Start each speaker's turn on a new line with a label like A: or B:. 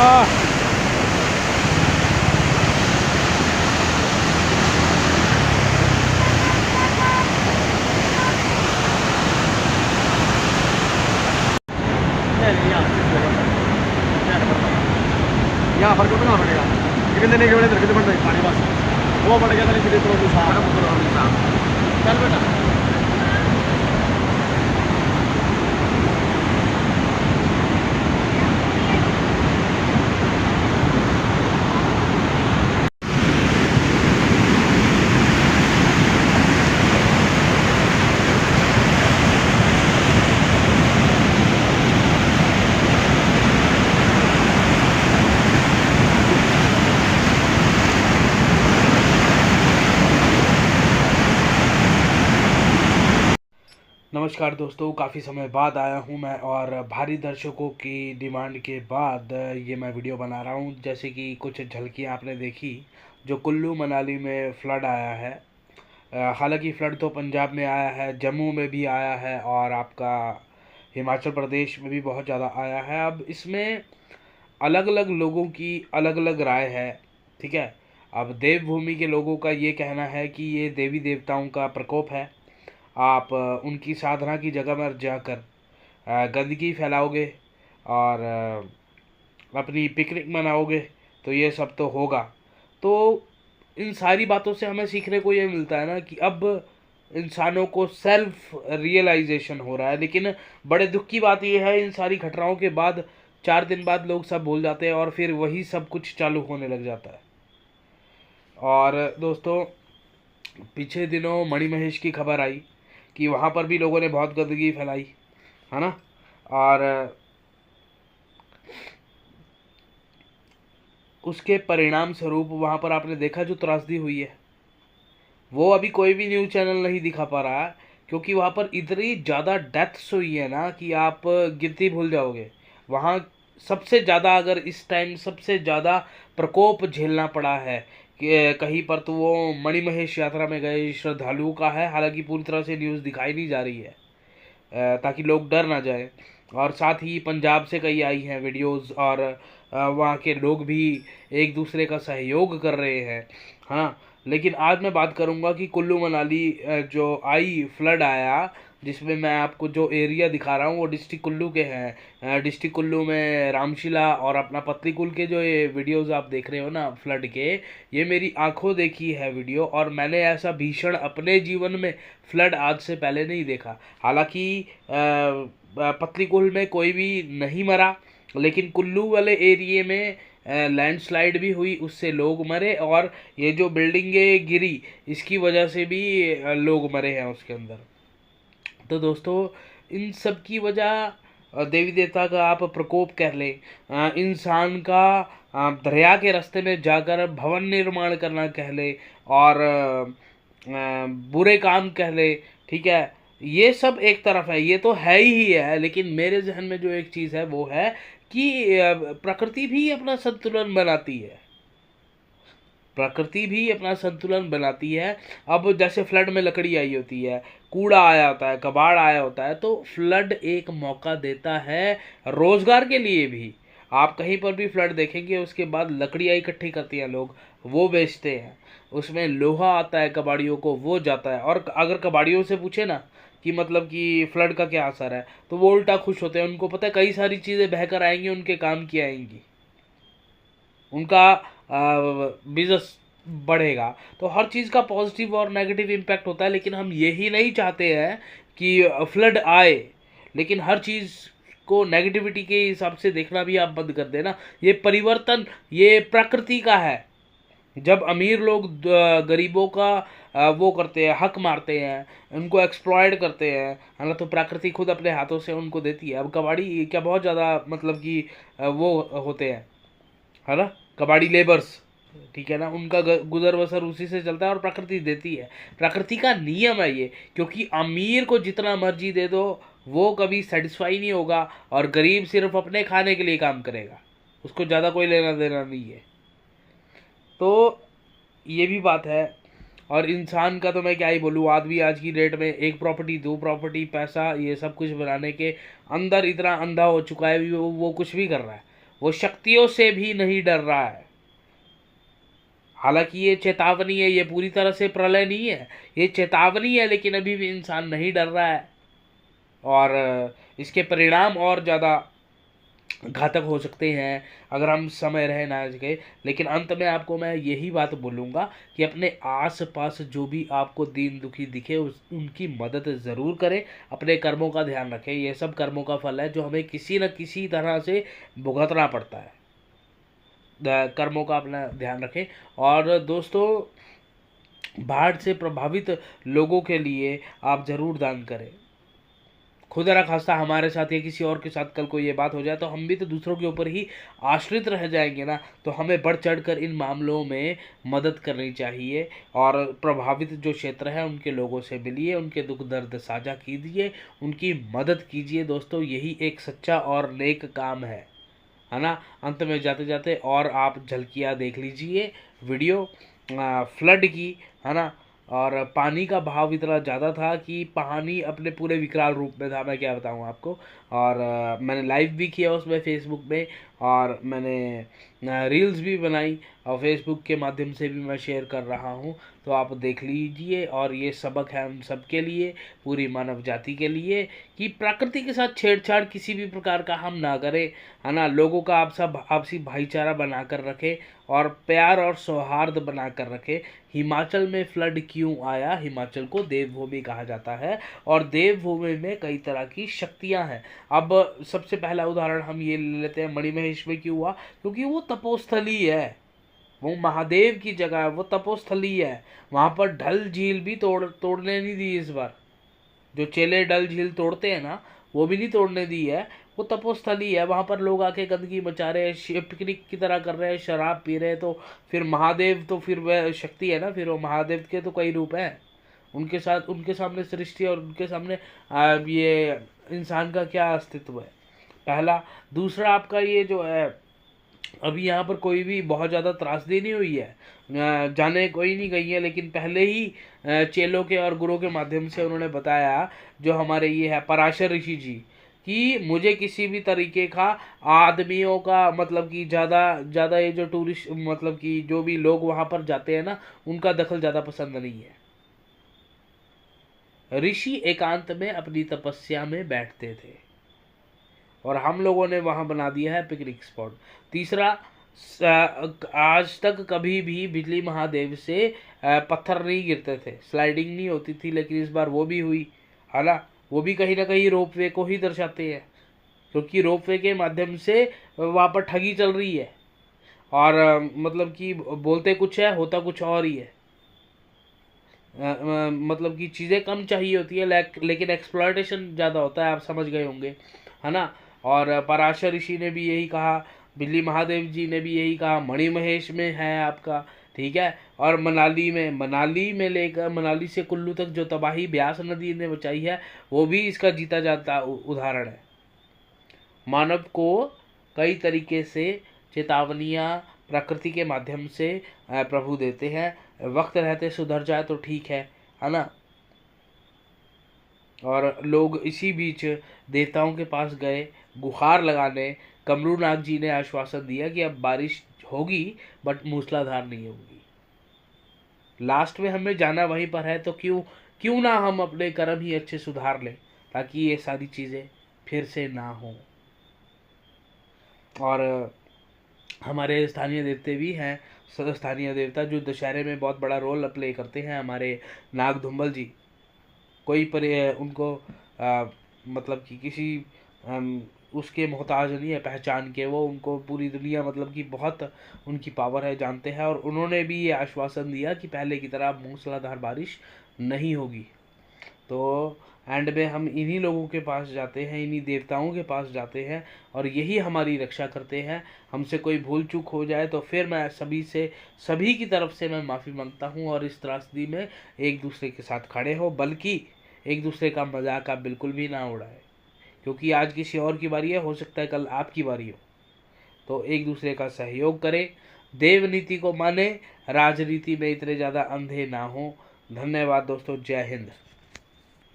A: यहाँ पर कितना पड़ेगा लेकिन देने के बड़े कितने पड़ पानी बस वो पड़ गया था लेकिन चल बेटा
B: नमस्कार दोस्तों, काफ़ी समय बाद आया हूं मैं और भारी दर्शकों की डिमांड के बाद ये मैं वीडियो बना रहा हूं। जैसे कि कुछ झलकियां आपने देखी जो कुल्लू मनाली में फ्लड आया है। हालांकि फ्लड तो पंजाब में आया है, जम्मू में भी आया है और आपका हिमाचल प्रदेश में भी बहुत ज़्यादा आया है। अब इसमें अलग अलग लोगों की अलग अलग राय है, ठीक है। अब देवभूमि के लोगों का ये कहना है कि ये देवी देवताओं का प्रकोप है। आप उनकी साधना की जगह पर जाकर गंदगी फैलाओगे और अपनी पिकनिक मनाओगे तो ये सब तो होगा। तो इन सारी बातों से हमें सीखने को ये मिलता है ना कि अब इंसानों को सेल्फ रियलाइजेशन हो रहा है। लेकिन बड़े दुख की बात ये है, इन सारी घटनाओं के बाद 4 दिन बाद लोग सब भूल जाते हैं और फिर वही सब कुछ चालू होने लग जाता है। और दोस्तों, पिछले दिनों मणिमहेश की खबर आई कि वहाँ पर भी लोगों ने बहुत गंदगी फैलाई, है ना। और उसके परिणाम स्वरूप वहाँ पर आपने देखा जो त्रासदी हुई है, वो अभी कोई भी न्यूज़ चैनल नहीं दिखा पा रहा है, क्योंकि वहाँ पर इतनी ज़्यादा डेथ्स हुई है ना कि आप गिनती भूल जाओगे। वहाँ सबसे ज़्यादा, अगर इस टाइम सबसे ज़्यादा प्रकोप झेलना पड़ा है कि कहीं पर, तो वो मणिमहेश यात्रा में गए श्रद्धालुओं का है। हालांकि पूरी तरह से न्यूज़ दिखाई नहीं जा रही है ताकि लोग डर ना जाए। और साथ ही पंजाब से कई आई हैं वीडियोस और वहाँ के लोग भी एक दूसरे का सहयोग कर रहे हैं, हाँ। लेकिन आज मैं बात करूँगा कि कुल्लू मनाली जो आई फ्लड आया, जिसमें मैं आपको जो एरिया दिखा रहा हूँ वो डिस्ट्रिक्ट कुल्लू के हैं। डिस्ट्रिक्ट कुल्लू में रामशिला और अपना पतलीकुल के जो ये वीडियोस आप देख रहे हो ना फ्लड के, ये मेरी आंखों देखी है वीडियो। और मैंने ऐसा भीषण अपने जीवन में फ्लड आज से पहले नहीं देखा। हालांकि पतलीकुल में कोई भी नहीं मरा, लेकिन कुल्लू वाले एरिए में लैंडस्लाइड भी हुई, उससे लोग मरे। और ये जो बिल्डिंगें गिरी, इसकी वजह से भी लोग मरे हैं उसके अंदर। तो दोस्तों, इन सब की वजह देवी देवता का आप प्रकोप कह लें, इंसान का दरिया के रास्ते में जाकर भवन निर्माण करना कह ले, और बुरे काम कह ले, ठीक है। ये सब एक तरफ है, ये तो है ही है। लेकिन मेरे जहन में जो एक चीज़ है वो है कि प्रकृति भी अपना संतुलन बनाती है। प्रकृति भी अपना संतुलन बनाती है। अब जैसे फ्लड में लकड़ी आई होती है, कूड़ा आया होता है, कबाड़ आया होता है, तो फ्लड एक मौका देता है रोजगार के लिए भी। आप कहीं पर भी फ्लड देखेंगे, उसके बाद लकड़ियाँ इकट्ठी करती हैं लोग, वो बेचते हैं। उसमें लोहा आता है कबाड़ियों को, वो जाता है। और अगर कबाड़ियों से पूछे ना कि मतलब कि फ्लड का क्या असर है, तो वो उल्टा खुश होते हैं। उनको पता है कई सारी चीज़ें बहकर आएंगी, उनके काम की आएंगी, उनका बिजनेस बढ़ेगा। तो हर चीज़ का पॉजिटिव और नेगेटिव इम्पैक्ट होता है। लेकिन हम यही नहीं चाहते हैं कि फ्लड आए, लेकिन हर चीज़ को नेगेटिविटी के हिसाब से देखना भी आप बंद कर देना। ये परिवर्तन ये प्रकृति का है। जब अमीर लोग गरीबों का वो करते हैं, हक मारते हैं, उनको एक्सप्लॉयट करते हैं, है ना, तो प्रकृति खुद अपने हाथों से उनको देती है। अब कबाड़ी क्या बहुत ज़्यादा मतलब कि वो होते हैं, है ना, कबाड़ी लेबर्स, ठीक है ना, उनका गुजर बसर उसी से चलता है और प्रकृति देती है। प्रकृति का नियम है ये। क्योंकि अमीर को जितना मर्जी दे दो, वो कभी सेटिस्फाई नहीं होगा, और गरीब सिर्फ अपने खाने के लिए काम करेगा, उसको ज़्यादा कोई लेना देना नहीं है। तो ये भी बात है। और इंसान का तो मैं क्या ही बोलूँ, आदमी आज की डेट में एक प्रॉपर्टी, दो प्रॉपर्टी, पैसा, ये सब कुछ बनाने के अंदर इतना अंधा हो चुका है, वो कुछ भी कर रहा है। वो शक्तियों से भी नहीं डर रहा है। हालांकि ये चेतावनी है, ये पूरी तरह से प्रलय नहीं है, ये चेतावनी है, लेकिन अभी भी इंसान नहीं डर रहा है और इसके परिणाम और ज़्यादा घातक हो सकते हैं अगर हम समय रहे ना सके। लेकिन अंत में आपको मैं यही बात बोलूँगा कि अपने आस पास जो भी आपको दीन दुखी दिखे उनकी मदद ज़रूर करें, अपने कर्मों का ध्यान रखें। ये सब कर्मों का फल है जो हमें किसी न किसी तरह से भुगतना पड़ता है। कर्मों का अपना ध्यान रखें। और दोस्तों, बाढ़ से प्रभावित लोगों के लिए आप ज़रूर दान करें। खुदा ना खास्ता हमारे साथ या किसी और के साथ कल को ये बात हो जाए तो हम भी तो दूसरों के ऊपर ही आश्रित रह जाएंगे ना। तो हमें बढ़ चढ़ कर इन मामलों में मदद करनी चाहिए और प्रभावित जो क्षेत्र है उनके लोगों से मिलिए, उनके दुख दर्द साझा कीजिए, उनकी मदद कीजिए। दोस्तों, यही एक सच्चा और नेक काम है ना। अंत में जाते जाते और आप झलकियाँ देख लीजिए वीडियो फ्लड की, है ना। और पानी का बहाव इतना ज़्यादा था कि पानी अपने पूरे विकराल रूप में था, मैं क्या बताऊँ आपको। और मैंने लाइव भी किया उसमें फेसबुक में, और मैंने रील्स भी बनाई और फेसबुक के माध्यम से भी मैं शेयर कर रहा हूँ। तो आप देख लीजिए। और ये सबक है हम सब के लिए, पूरी मानव जाति के लिए, कि प्रकृति के साथ छेड़छाड़ किसी भी प्रकार का हम ना करें, है ना। लोगों का आपसी भाईचारा बना कर रखें और प्यार और सौहार्द बना कर रखें। हिमाचल में फ्लड क्यों आया? हिमाचल को देवभूमि कहा जाता है और देवभूमि में कई तरह की शक्तियां हैं। अब सबसे पहला उदाहरण हम ये ले लेते हैं, मणिमहेश में क्यों हुआ? क्योंकि वो तपोस्थली है, वो महादेव की जगह है, वो तपोस्थली है। वहाँ पर डल झील भी तोड़ने नहीं दी इस बार। जो चेले डल झील तोड़ते हैं ना, वो भी नहीं तोड़ने दी है। वो तपोस्थली है, वहाँ पर लोग आके गंदगी मचा रहे हैं, पिकनिक की तरह कर रहे हैं, शराब पी रहे हैं। तो फिर महादेव तो फिर वह शक्ति है ना, फिर वो महादेव के तो कई रूप हैं। उनके साथ, उनके सामने सृष्टि और उनके सामने ये इंसान का क्या अस्तित्व है? पहला। दूसरा, आपका ये जो है, अभी यहाँ पर कोई भी बहुत ज़्यादा त्रासदी नहीं हुई है, जाने कोई नहीं गई है, लेकिन पहले ही चेलों के और गुरुओं के माध्यम से उन्होंने बताया, जो हमारे ये है पराशर ऋषि जी, कि मुझे किसी भी तरीके का आदमियों का, मतलब कि ज़्यादा ये जो टूरिस्ट, मतलब कि जो भी लोग वहाँ पर जाते हैं ना, उनका दखल ज़्यादा पसंद नहीं है। ऋषि एकांत में अपनी तपस्या में बैठते थे और हम लोगों ने वहाँ बना दिया है पिकनिक स्पॉट। तीसरा, आज तक कभी भी बिजली महादेव से पत्थर नहीं गिरते थे, स्लाइडिंग नहीं होती थी, लेकिन इस बार वो भी हुई, है ना। वो भी कहीं ना कहीं रोपवे को ही दर्शाते हैं, क्योंकि रोपवे के माध्यम से वहाँ पर ठगी चल रही है और मतलब कि बोलते कुछ है, होता कुछ और ही है। मतलब कि चीज़ें कम चाहिए होती है, लेकिन एक्सप्लॉयटेशन ज़्यादा होता है, आप समझ गए होंगे, है ना। और पराशर ऋषि ने भी यही कहा, बिल्ली महादेव जी ने भी यही कहा, मणिमहेश में है आपका, ठीक है। और मनाली में लेकर मनाली से कुल्लू तक जो तबाही ब्यास नदी ने मचाई है, वो भी इसका जीता जाता उदाहरण है। मानव को कई तरीके से चेतावनियाँ प्रकृति के माध्यम से प्रभु देते हैं। वक्त रहते सुधर जाए तो ठीक है ना। और लोग इसी बीच देवताओं के पास गए गुहार लगाने। कमरूनाथ जी ने आश्वासन दिया कि अब बारिश होगी, बट मूसलाधार नहीं होगी। लास्ट में हमें जाना वहीं पर है, तो क्यों ना हम अपने कर्म ही अच्छे सुधार लें, ताकि ये सारी चीज़ें फिर से ना हों। और हमारे स्थानीय देवते भी हैं, स्थानीय देवता जो दशहरे में बहुत बड़ा रोल प्ले करते हैं, हमारे नाग धुम्बल जी। कोई पर उनको मतलब कि किसी उसके मोहताज नहीं है पहचान के, वो उनको पूरी दुनिया, मतलब कि बहुत उनकी पावर है, जानते हैं। और उन्होंने भी ये आश्वासन दिया कि पहले की तरह मूसलाधार बारिश नहीं होगी। तो एंड में हम इन्हीं लोगों के पास जाते हैं, इन्हीं देवताओं के पास जाते हैं और यही हमारी रक्षा करते हैं। हमसे कोई भूल चूक हो जाए तो फिर मैं सभी की तरफ से मैं माफ़ी मांगता हूँ। और इस त्रासदी में एक दूसरे के साथ खड़े हो, बल्कि एक दूसरे का मजाक आप बिल्कुल भी ना उड़ाए, क्योंकि आज किसी और की बारी है, हो सकता है कल आपकी बारी हो। तो एक दूसरे का सहयोग करें, देव नीति को माने, राजनीति में इतने ज़्यादा अंधे ना हो। धन्यवाद दोस्तों, जय हिंद।